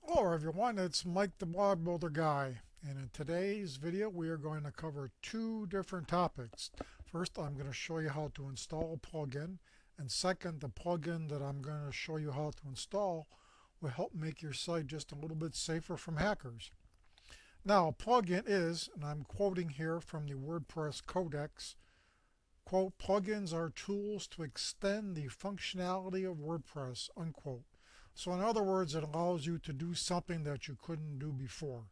Hello everyone, it's Mike the Blog Builder Guy, and in today's video we are going to cover two different topics. First, I'm going to show you how to install a plugin, and second, the plugin that I'm going to show you how to install will help make your site just a little bit safer from hackers. Now, a plugin is, and I'm quoting here from the WordPress Codex, quote, "Plugins are tools to extend the functionality of WordPress," unquote. So in other words, it allows you to do something that you couldn't do before.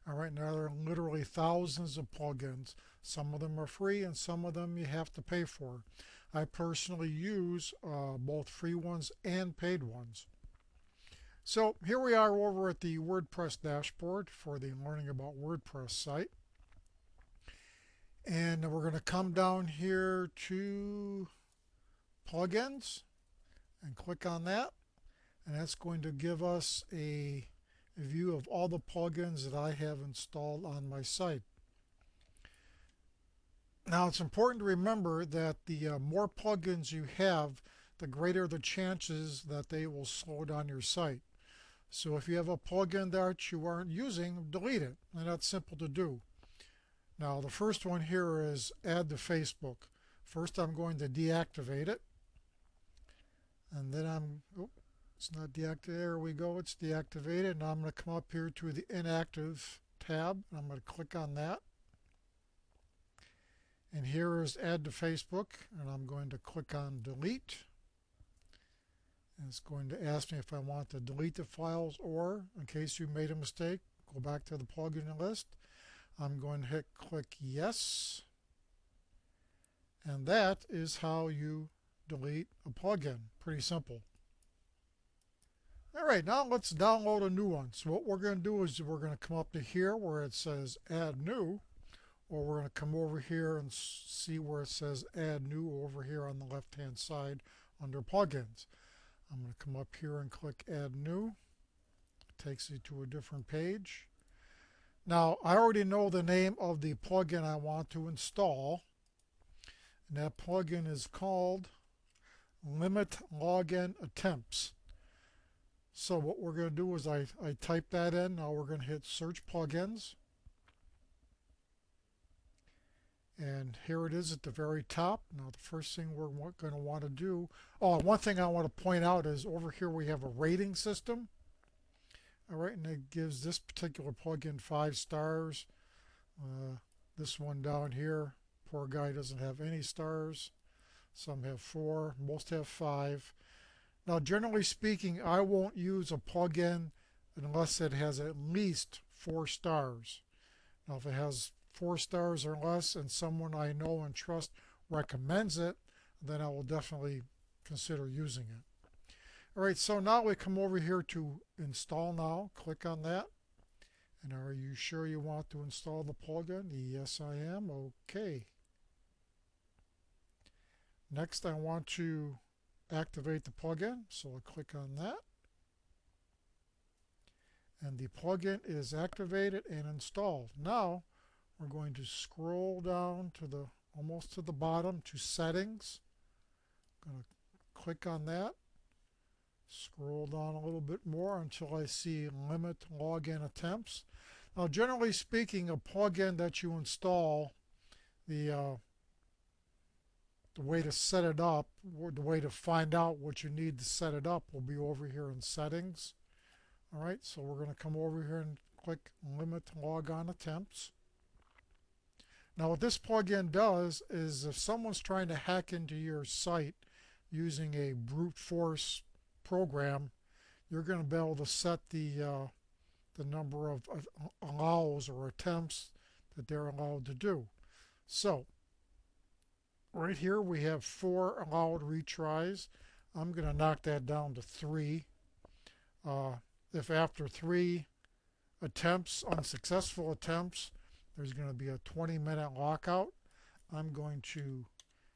All right, now there are literally thousands of plugins. Some of them are free and some of them you have to pay for. I personally use both free ones and paid ones. So here we are over at the WordPress dashboard for the Learning About WordPress site. And we're going to come down here to plugins and click on that. And that's going to give us a view of all the plugins that I have installed on my site. Now it's important to remember that the more plugins you have, the greater the chances that they will slow down your site. So if you have a plugin that you aren't using, delete it, and that's simple to do. Now the first one here is add to Facebook. First I'm going to deactivate it, and then it's not deactivated. There we go. It's deactivated. Now I'm going to come up here to the inactive tab. And I'm going to click on that. And here is add to Facebook. And I'm going to click on delete. And it's going to ask me if I want to delete the files or, in case you made a mistake, go back to the plugin list. I'm going to click yes. And that is how you delete a plugin. Pretty simple. All right, now let's download a new one. So what we're going to do is we're going to come up to here where it says add new, or we're going to come over here and see where it says add new over here on the left hand side under plugins. I'm going to come up here and click add new. It takes you to a different page. Now I already know the name of the plugin I want to install, and that plugin is called Limit Login Attempts. So what we're going to do is I type that in. Now we're going to hit search plugins. And here it is at the very top. Now the first thing we're going to want to do, one thing I want to point out is over here we have a rating system. All right, and it gives this particular plugin 5 stars. This one down here, poor guy doesn't have any stars. Some have 4, most have 5. Now, generally speaking, I won't use a plugin unless it has at least 4 stars. Now, if it has 4 stars or less and someone I know and trust recommends it, then I will definitely consider using it. All right, so now we come over here to install now. Click on that. And are you sure you want to install the plugin? Yes, I am. Okay. Next, I want to activate the plugin, so I'll click on that. And the plugin is activated and installed. Now we're going to scroll down to the almost to the bottom to settings. I'm going to click on that. Scroll down a little bit more until I see limit login attempts. Now generally speaking, a plugin that you install, the way to set it up, the way to find out what you need to set it up will be over here in settings. All right, so we're going to come over here and click limit logon attempts. Now what this plugin does is if someone's trying to hack into your site using a brute force program, you're going to be able to set the number of allows or attempts that they're allowed to do. So right here we have 4 allowed retries. I'm going to knock that down to 3. If after 3 attempts, unsuccessful attempts, there's going to be a 20-minute lockout, I'm going to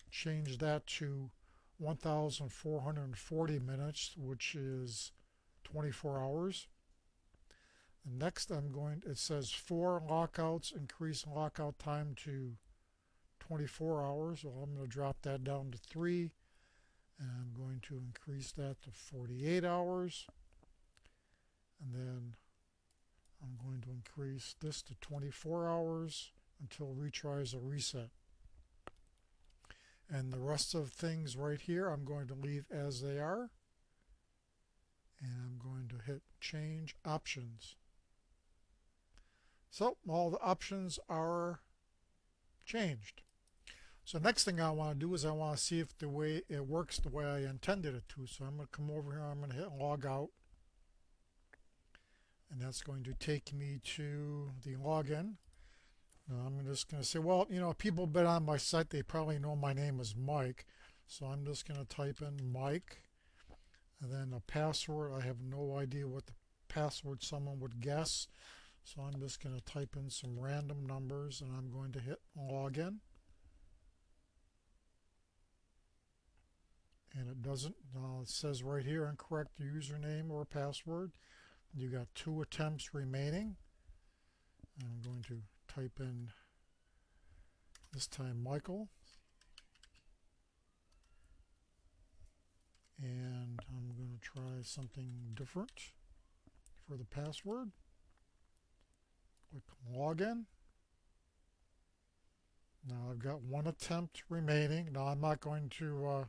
change that to 1,440 minutes, which is 24 hours. And next it says 4 lockouts, increase lockout time to 24 hours. Well, I'm going to drop that down to 3, and I'm going to increase that to 48 hours. And then increase this to 24 hours until retries or reset. And the rest of things right here I'm going to leave as they are. And I'm going to hit change options. So all the options are changed. So next thing I want to do is I want to see if the way it works the way I intended it to. So I'm going to come over here, I'm going to hit log out. And that's going to take me to the login. Now I'm just going to say, well, you know, people been on my site, they probably know my name is Mike. So I'm just going to type in Mike. And then a password, I have no idea what the password someone would guess. So I'm just going to type in some random numbers and I'm going to hit login. And it doesn't, it says right here, incorrect username or password. You got 2 attempts remaining. And I'm going to type in, this time, Michael. And I'm going to try something different for the password. Click login. Now I've got 1 attempt remaining. Now I'm not going to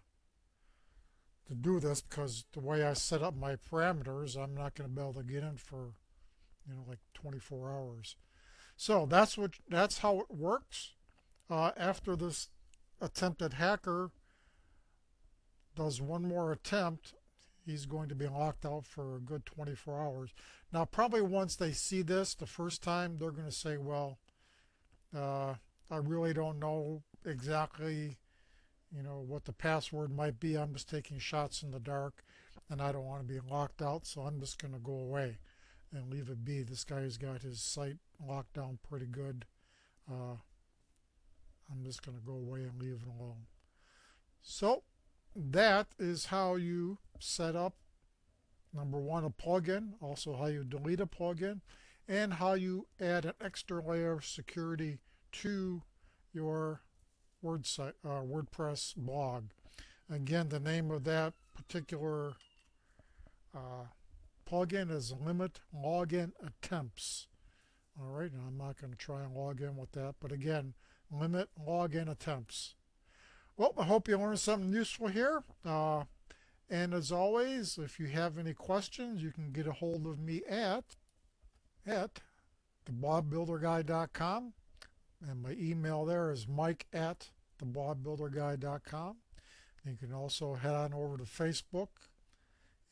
do this because the way I set up my parameters, I'm not going to be able to get in for, you know, like 24 hours. So that's how it works. After this attempted hacker does 1 more attempt, he's going to be locked out for a good 24 hours. Now, probably once they see this the first time, they're going to say, well, I really don't know exactly, you know, what the password might be. I'm just taking shots in the dark, and I don't want to be locked out, so I'm just going to go away and leave it be. This guy's got his site locked down pretty good. I'm just going to go away and leave it alone. So that is how you set up, number 1, a plugin, also how you delete a plugin, and how you add an extra layer of security to your WordPress blog. Again, the name of that particular plugin is Limit Login Attempts. All right, now I'm not going to try and log in with that, but again, Limit Login Attempts. Well, I hope you learned something useful here. And as always, if you have any questions, you can get a hold of me at theblogbuilderguy.com. And my email there is mike@theblogbuilderguy.com. You can also head on over to Facebook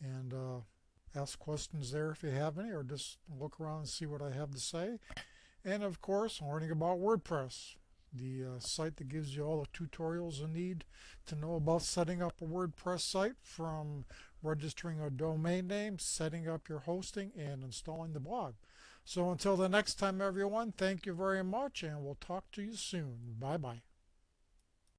and ask questions there if you have any, or just look around and see what I have to say. And of course, learning about WordPress, the site that gives you all the tutorials you need to know about setting up a WordPress site, from registering a domain name, setting up your hosting, and installing the blog. So until the next time, everyone, thank you very much, and we'll talk to you soon. Bye-bye.